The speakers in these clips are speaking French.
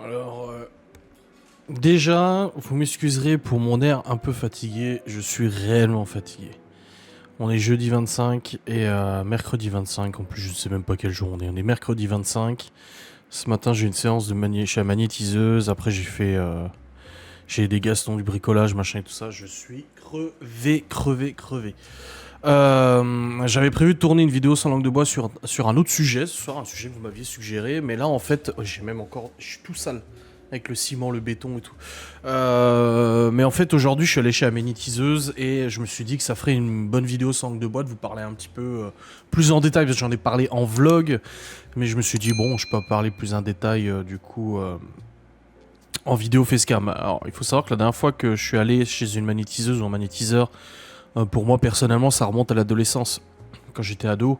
Alors, déjà, vous m'excuserez pour mon air un peu fatigué. Je suis réellement fatigué. On est jeudi 25 et mercredi 25. En plus, je ne sais même pas quel jour on est. On est mercredi 25. Ce matin, j'ai une séance de chez la magnétiseuse. Après, j'ai des gastons du bricolage, machin et tout ça. Je suis crevé. J'avais prévu de tourner une vidéo sans langue de bois sur un autre sujet, ce soir, un sujet que vous m'aviez suggéré, mais là en fait, je suis tout sale avec le ciment, le béton et tout. Mais en fait, aujourd'hui, je suis allé chez la magnétiseuse et je me suis dit que ça ferait une bonne vidéo sans langue de bois de vous parler un petit peu plus en détail, parce que j'en ai parlé en vlog, mais je me suis dit, bon, je peux parler plus en détail en vidéo facecam. Alors, il faut savoir que la dernière fois que je suis allé chez une magnétiseuse ou un magnétiseur, pour moi, personnellement, ça remonte à l'adolescence. Quand j'étais ado,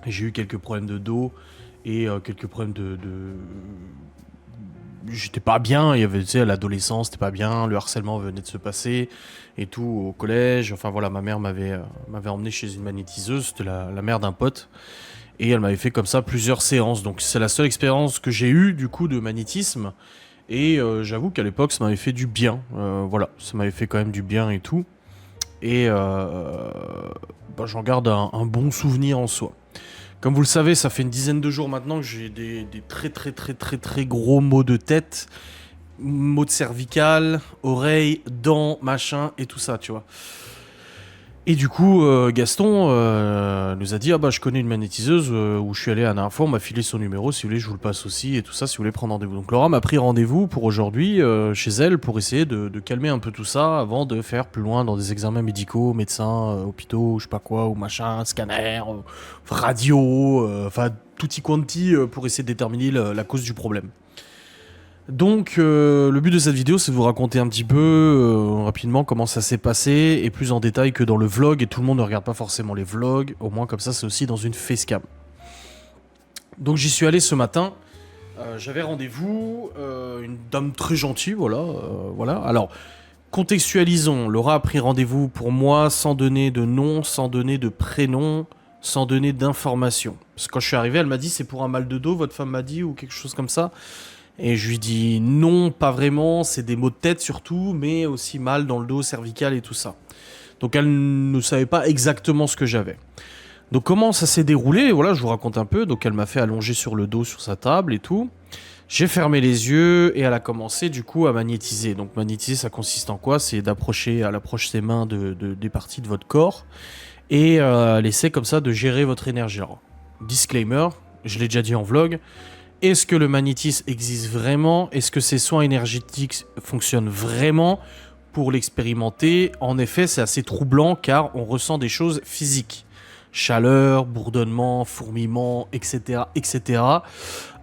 j'ai eu quelques problèmes de dos et quelques problèmes J'étais pas bien, il y avait, tu sais, à l'adolescence, c'était pas bien, le harcèlement venait de se passer et tout, au collège. Enfin voilà, ma mère m'avait emmené chez une magnétiseuse, c'était la mère d'un pote. Et elle m'avait fait comme ça plusieurs séances. Donc c'est la seule expérience que j'ai eue, du coup, de magnétisme. Et j'avoue qu'à l'époque, ça m'avait fait du bien. Voilà, ça m'avait fait quand même du bien et tout. Et j'en garde un bon souvenir en soi. Comme vous le savez, ça fait une dizaine de jours maintenant que j'ai des très gros maux de tête, maux de cervicales, oreilles, dents, machin et tout ça, tu vois. Et du coup, Gaston nous a dit, ah bah je connais une magnétiseuse où je suis allé la dernière fois, on m'a filé son numéro, si vous voulez je vous le passe aussi et tout ça, si vous voulez prendre rendez-vous. Donc Laura m'a pris rendez-vous pour aujourd'hui chez elle pour essayer de calmer un peu tout ça avant de faire plus loin dans des examens médicaux, médecins, hôpitaux, je sais pas quoi, ou machin, scanner, radio, enfin tutti quanti pour essayer de déterminer la cause du problème. Donc le but de cette vidéo c'est de vous raconter un petit peu rapidement comment ça s'est passé et plus en détail que dans le vlog, et tout le monde ne regarde pas forcément les vlogs, au moins comme ça c'est aussi dans une facecam. Donc j'y suis allé ce matin, j'avais rendez-vous, une dame très gentille, voilà. Alors contextualisons, Laura a pris rendez-vous pour moi sans donner de nom, sans donner de prénom, sans donner d'informations. Parce que quand je suis arrivé elle m'a dit c'est pour un mal de dos, votre femme m'a dit, ou quelque chose comme ça. Et je lui dis non, pas vraiment, c'est des maux de tête surtout, mais aussi mal dans le dos, cervical et tout ça. Donc elle ne savait pas exactement ce que j'avais. Donc comment ça s'est déroulé? Voilà, je vous raconte un peu. Donc elle m'a fait allonger sur le dos sur sa table et tout. J'ai fermé les yeux et elle a commencé du coup à magnétiser. Donc magnétiser, ça consiste en quoi? C'est d'approcher, elle approche ses mains des parties de votre corps et elle essaie comme ça de gérer votre énergie. Alors, disclaimer, je l'ai déjà dit en vlog. Est-ce que le magnétisme existe vraiment? Est-ce que ces soins énergétiques fonctionnent vraiment? Pour l'expérimenter, en effet, c'est assez troublant car on ressent des choses physiques. Chaleur, bourdonnement, fourmillement, etc. etc.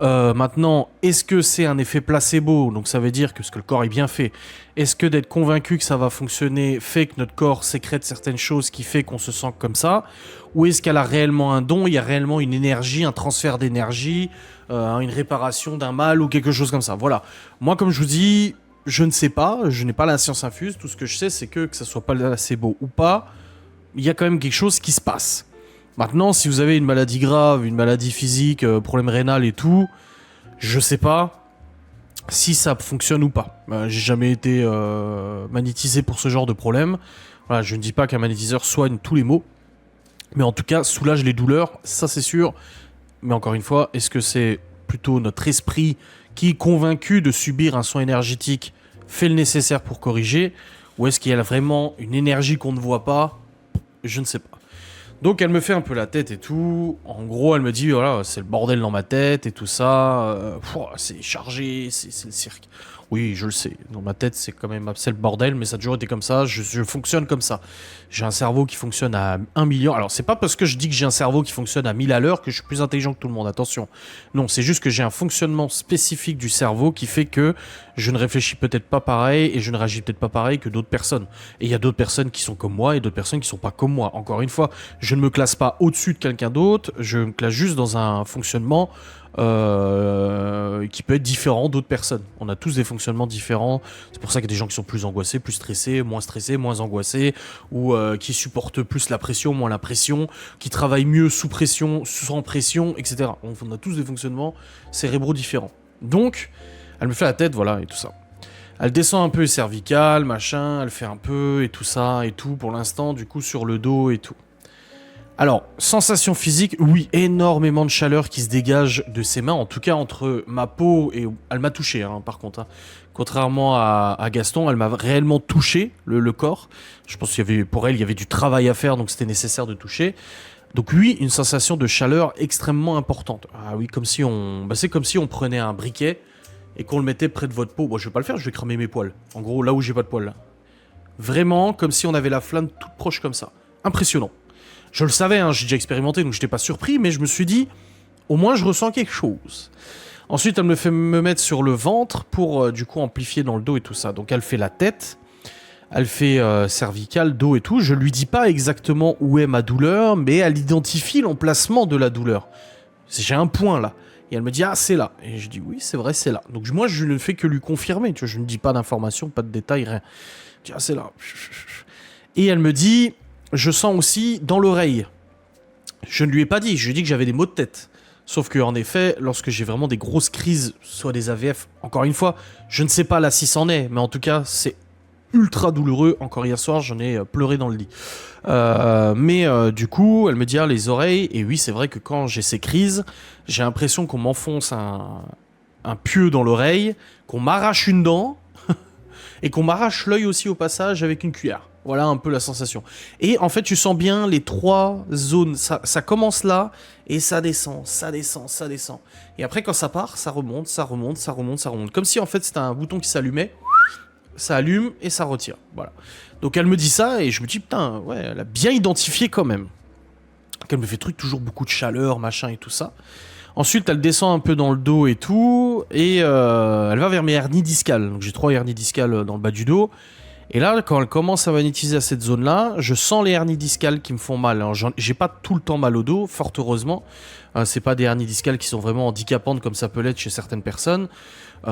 Maintenant, est-ce que c'est un effet placebo? Donc ça veut dire que le corps est bien fait. Est-ce que d'être convaincu que ça va fonctionner fait que notre corps sécrète certaines choses qui fait qu'on se sent comme ça? Ou est-ce qu'elle a réellement un don, il y a réellement une énergie, un transfert d'énergie, une réparation d'un mal ou quelque chose comme ça? Voilà. Moi, comme je vous dis, je ne sais pas, je n'ai pas la science infuse. Tout ce que je sais, c'est que ça soit pas placebo ou pas, il y a quand même quelque chose qui se passe. Maintenant, si vous avez une maladie grave, une maladie physique, problème rénal et tout, je sais pas si ça fonctionne ou pas. J'ai jamais été magnétisé pour ce genre de problème. Voilà, je ne dis pas qu'un magnétiseur soigne tous les maux, mais en tout cas soulage les douleurs, ça c'est sûr. Mais encore une fois, est-ce que c'est plutôt notre esprit qui, convaincu de subir un soin énergétique, fait le nécessaire pour corriger, ou est-ce qu'il y a vraiment une énergie qu'on ne voit pas? Je ne sais pas. Donc elle me fait un peu la tête et tout. En gros, elle me dit, voilà, c'est le bordel dans ma tête et tout ça. C'est chargé, c'est le cirque. Oui, je le sais. Dans ma tête, c'est quand même c'est le bordel, mais ça a toujours été comme ça. Je fonctionne comme ça. J'ai un cerveau qui fonctionne à 1 million. Alors, c'est pas parce que je dis que j'ai un cerveau qui fonctionne à 1000 à l'heure que je suis plus intelligent que tout le monde. Attention. Non, c'est juste que j'ai un fonctionnement spécifique du cerveau qui fait que je ne réfléchis peut-être pas pareil et je ne réagis peut-être pas pareil que d'autres personnes. Et il y a d'autres personnes qui sont comme moi et d'autres personnes qui sont pas comme moi. Encore une fois, je ne me classe pas au-dessus de quelqu'un d'autre. Je me classe juste dans un fonctionnement qui peut être différent d'autres personnes. On a tous des fonctionnements différents. C'est pour ça qu'il y a des gens qui sont plus angoissés, plus stressés, moins angoissés, ou qui supportent plus la pression, moins la pression, qui travaillent mieux sous pression, sans pression, etc. On a tous des fonctionnements cérébraux différents. Donc, Elle me fait la tête, voilà, et tout ça. Elle descend un peu les cervicales, machin, elle fait un peu, et tout ça, et tout, pour l'instant, du coup, sur le dos, et tout. Alors, sensation physique, oui, énormément de chaleur qui se dégage de ses mains, en tout cas entre ma peau et... Elle m'a touché, hein, par contre. Hein. Contrairement à Gaston, elle m'a réellement touché le corps. Je pense qu'il y avait, pour elle, il y avait du travail à faire, donc c'était nécessaire de toucher. Donc oui, une sensation de chaleur extrêmement importante. Ah oui, comme si on... Bah, c'est comme si on prenait un briquet et qu'on le mettait près de votre peau. Bon, je vais pas le faire, je vais cramer mes poils. En gros, là où j'ai pas de poils, là. Vraiment, comme si on avait la flamme toute proche comme ça. Impressionnant. Je le savais, hein, j'ai déjà expérimenté, donc j'étais pas surpris, mais je me suis dit, au moins je ressens quelque chose. Ensuite, elle me fait me mettre sur le ventre pour, du coup, amplifier dans le dos et tout ça. Donc elle fait la tête, elle fait cervicale, dos et tout. Je lui dis pas exactement où est ma douleur, mais elle identifie l'emplacement de la douleur. J'ai un point là. Et elle me dit, ah, c'est là. Et je dis, oui, c'est vrai, c'est là. Donc moi, je ne fais que lui confirmer. Tu vois, je ne dis pas d'informations, pas de détails, rien. Je dis, ah, c'est là. Et elle me dit, je sens aussi dans l'oreille. Je ne lui ai pas dit, je lui ai dit que j'avais des maux de tête. Sauf que, en effet, lorsque j'ai vraiment des grosses crises, soit des AVF, encore une fois, je ne sais pas là si c'en est, mais en tout cas, c'est ultra douloureux. Encore hier soir, j'en ai pleuré dans le lit. Du coup, elle me dit, ah, les oreilles, et oui, c'est vrai que quand j'ai ces crises, j'ai l'impression qu'on m'enfonce un pieu dans l'oreille, qu'on m'arrache une dent, et qu'on m'arrache l'œil aussi au passage avec une cuillère. Voilà un peu la sensation. Et en fait, tu sens bien les trois zones. Ça commence là, et ça descend, ça descend, ça descend. Et après, quand ça part, ça remonte, ça remonte, ça remonte, ça remonte. Comme si en fait, c'était un bouton qui s'allumait. Ça allume et ça retire. Voilà. Donc elle me dit ça, et je me dis, putain, ouais, elle a bien identifié quand même. Donc elle me fait truc, toujours beaucoup de chaleur, machin et tout ça. Ensuite, elle descend un peu dans le dos et tout, et elle va vers mes hernies discales. Donc j'ai 3 hernies discales dans le bas du dos. Et là, quand elle commence à magnétiser à cette zone-là, je sens les hernies discales qui me font mal. Alors, j'ai pas tout le temps mal au dos, fort heureusement. C'est pas des hernies discales qui sont vraiment handicapantes comme ça peut l'être chez certaines personnes.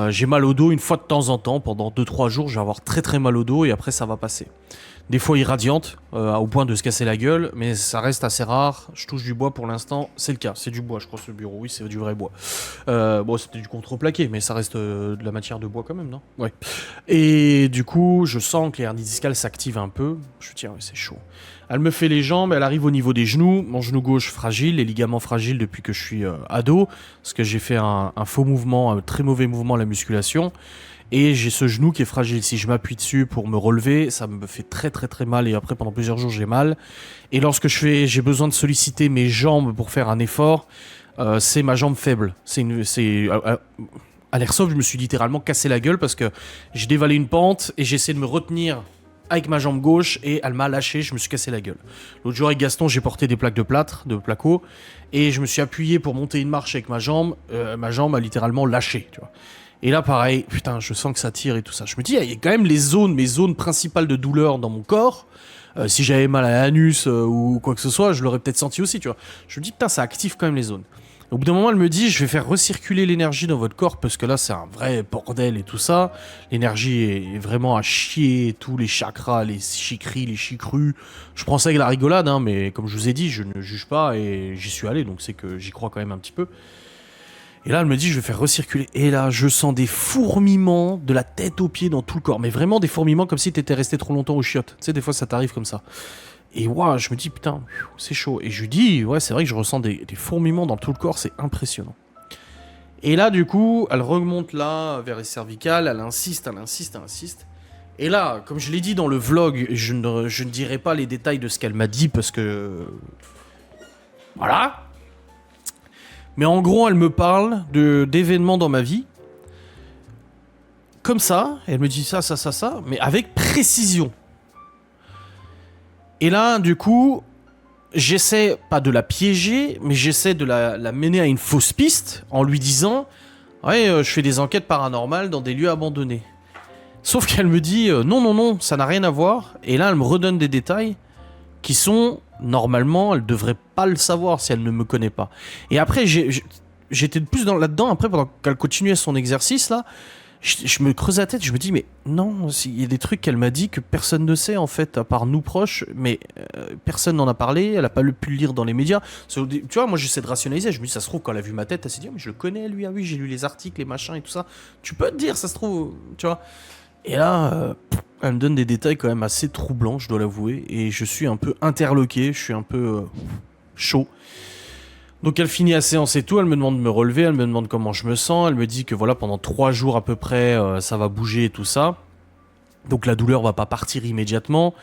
J'ai mal au dos une fois de temps en temps. Pendant 2-3 jours, je vais avoir très très mal au dos et après ça va passer. Des fois irradiante, au point de se casser la gueule, mais ça reste assez rare. Je touche du bois pour l'instant, c'est le cas. C'est du bois, je crois, ce bureau. Oui, c'est du vrai bois. Bon, c'était du contreplaqué, mais ça reste de la matière de bois quand même, non? Ouais. Et du coup, je sens que les hernies discales s'activent un peu. Je me dis, ouais, c'est chaud. Elle me fait les jambes, elle arrive au niveau des genoux. Mon genou gauche fragile, les ligaments fragiles depuis que je suis ado, parce que j'ai fait un faux mouvement, un très mauvais mouvement à la musculation. Et j'ai ce genou qui est fragile. Si je m'appuie dessus pour me relever, ça me fait très très très mal. Et après, pendant plusieurs jours, j'ai mal. Et lorsque j'ai besoin de solliciter mes jambes pour faire un effort, c'est ma jambe faible. À l'airsoft, je me suis littéralement cassé la gueule parce que j'ai dévalé une pente et j'ai essayé de me retenir avec ma jambe gauche et elle m'a lâché, je me suis cassé la gueule. L'autre jour avec Gaston, j'ai porté des plaques de plâtre, de placo, et je me suis appuyé pour monter une marche avec ma jambe a littéralement lâché, tu vois. Et là, pareil, putain, je sens que ça tire et tout ça. Je me dis, il y a quand même mes zones principales de douleur dans mon corps. Si j'avais mal à l'anus ou quoi que ce soit, je l'aurais peut-être senti aussi, tu vois. Je me dis, putain, ça active quand même les zones. Au bout d'un moment, elle me dit, je vais faire recirculer l'énergie dans votre corps parce que là, c'est un vrai bordel et tout ça. L'énergie est vraiment à chier, tous les chakras, les chicries, les chicrus. Je prends ça avec la rigolade, hein, mais comme je vous ai dit, je ne juge pas et j'y suis allé, donc c'est que j'y crois quand même un petit peu. Et là, elle me dit, je vais faire recirculer. Et là, je sens des fourmillements de la tête aux pieds dans tout le corps. Mais vraiment des fourmillements comme si t'étais resté trop longtemps au chiottes. Tu sais, des fois, ça t'arrive comme ça. Et waouh, je me dis, putain, c'est chaud. Et je lui dis, ouais, c'est vrai que je ressens des fourmillements dans tout le corps, c'est impressionnant. Et là, du coup, elle remonte là, vers les cervicales, elle insiste, elle insiste, elle insiste. Et là, comme je l'ai dit dans le vlog, je ne dirai pas les détails de ce qu'elle m'a dit parce que... Voilà. Mais en gros, elle me parle d'événements dans ma vie. Comme ça, elle me dit ça, mais avec précision. Et là, du coup, j'essaie, pas de la piéger, mais j'essaie de la mener à une fausse piste en lui disant « Ouais, je fais des enquêtes paranormales dans des lieux abandonnés. » Sauf qu'elle me dit « Non, ça n'a rien à voir. » Et là, elle me redonne des détails qui sont... Normalement, elle devrait pas le savoir si elle ne me connaît pas. Et après, j'étais plus là-dedans. Après, pendant qu'elle continuait son exercice, là, Je me creuse la tête, je me dis, mais non, il y a des trucs qu'elle m'a dit que personne ne sait, en fait, à part nous proches, mais personne n'en a parlé, elle a pas pu le lire dans les médias. Tu vois, moi, j'essaie de rationaliser, je me dis, ça se trouve, quand elle a vu ma tête, elle s'est dit, oh, mais je le connais, lui, ah oui, j'ai lu les articles, les machins et tout ça. Tu peux te dire, ça se trouve, tu vois. Et là, elle me donne des détails quand même assez troublants, je dois l'avouer, et je suis un peu interloqué, je suis un peu chaud. Donc elle finit la séance et tout, elle me demande de me relever, elle me demande comment je me sens, elle me dit que voilà, pendant 3 jours à peu près, ça va bouger et tout ça. Donc la douleur va pas partir immédiatement.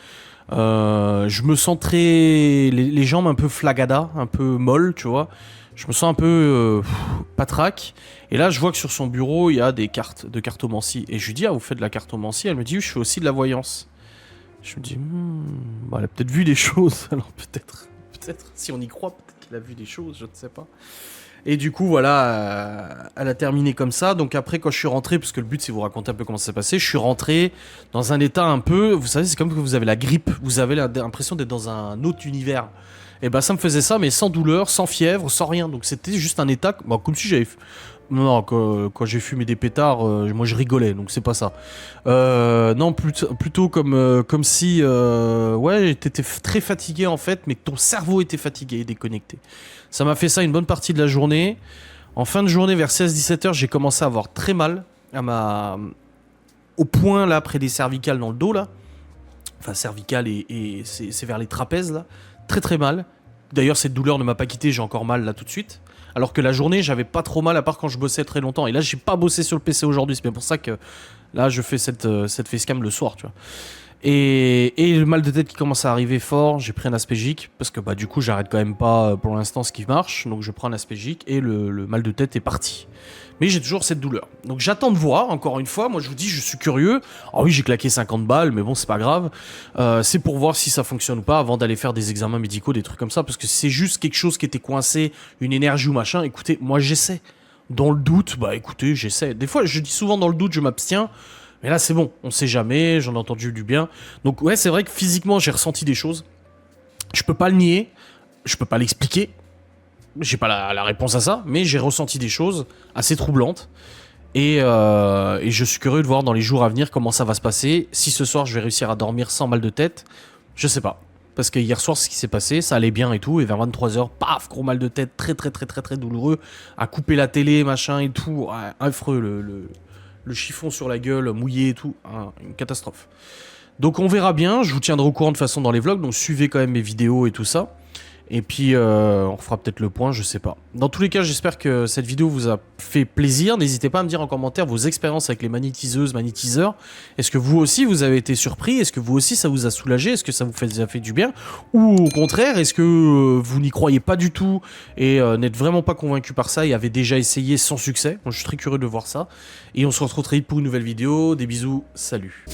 Je me sens très... les jambes un peu flagada, un peu molles, tu vois. Je me sens un peu patraque. Et là, je vois que sur son bureau, il y a des cartes de cartomancie. Et je lui dis, ah, vous faites de la cartomancie? Elle me dit, oui, je fais aussi de la voyance. Je me dis, bah, elle a peut-être vu des choses, alors peut-être, si on y croit, peut-être qu'elle a vu des choses, je ne sais pas. Et du coup, voilà, elle a terminé comme ça. Donc après, quand je suis rentré, parce que le but c'est vous raconter un peu comment ça s'est passé, je suis rentré dans un état un peu, vous savez, c'est comme que vous avez la grippe, vous avez l'impression d'être dans un autre univers. Et bah ça me faisait ça, mais sans douleur, sans fièvre, sans rien. Donc c'était juste un état, bon, comme si j'avais... Non, quand j'ai fumé des pétards, moi je rigolais, donc c'est pas ça. Non, plutôt comme si, ouais, t'étais très fatigué en fait, mais que ton cerveau était fatigué et déconnecté. Ça m'a fait ça une bonne partie de la journée. En fin de journée, vers 16-17 heures, j'ai commencé à avoir très mal au point là, près des cervicales dans le dos là. Enfin, cervicales et c'est vers les trapèzes là. Très très mal. D'ailleurs, cette douleur ne m'a pas quitté, j'ai encore mal là tout de suite. Alors que la journée, j'avais pas trop mal à part quand je bossais très longtemps. Et là, j'ai pas bossé sur le PC aujourd'hui. C'est bien pour ça que là, je fais cette facecam le soir, tu vois. Et le mal de tête qui commence à arriver fort, j'ai pris un aspégique. Parce que bah, du coup, j'arrête quand même pas pour l'instant ce qui marche. Donc, je prends un aspégique et le mal de tête est parti. Mais j'ai toujours cette douleur. Donc j'attends de voir, encore une fois, moi je vous dis, je suis curieux. Ah oui, j'ai claqué 50 balles, mais bon, c'est pas grave. C'est pour voir si ça fonctionne ou pas avant d'aller faire des examens médicaux, des trucs comme ça, parce que c'est juste quelque chose qui était coincé, une énergie ou machin. Écoutez, moi j'essaie. Dans le doute, bah écoutez, j'essaie. Des fois, je dis souvent dans le doute, je m'abstiens. Mais là, c'est bon, on sait jamais, j'en ai entendu du bien. Donc ouais, c'est vrai que physiquement, j'ai ressenti des choses. Je peux pas le nier, je peux pas l'expliquer. J'ai pas la réponse à ça, mais j'ai ressenti des choses assez troublantes. Et je suis curieux de voir dans les jours à venir comment ça va se passer. Si ce soir je vais réussir à dormir sans mal de tête, je sais pas. Parce que hier soir, ce qui s'est passé, ça allait bien et tout. Et vers 23h, paf, gros mal de tête, très très très très très douloureux. À couper la télé, machin et tout. Ouais, affreux, le chiffon sur la gueule, mouillé et tout. Une catastrophe. Donc on verra bien. Je vous tiendrai au courant de toute façon dans les vlogs. Donc suivez quand même mes vidéos et tout ça. Et puis, on fera peut-être le point, je sais pas. Dans tous les cas, j'espère que cette vidéo vous a fait plaisir. N'hésitez pas à me dire en commentaire vos expériences avec les magnétiseuses, magnétiseurs. Est-ce que vous aussi, vous avez été surpris? Est-ce que vous aussi, ça vous a soulagé? Est-ce que ça vous a fait du bien? Ou au contraire, est-ce que vous n'y croyez pas du tout et n'êtes vraiment pas convaincu par ça et avez déjà essayé sans succès? Moi, je suis très curieux de voir ça. Et on se retrouve très vite pour une nouvelle vidéo. Des bisous, salut.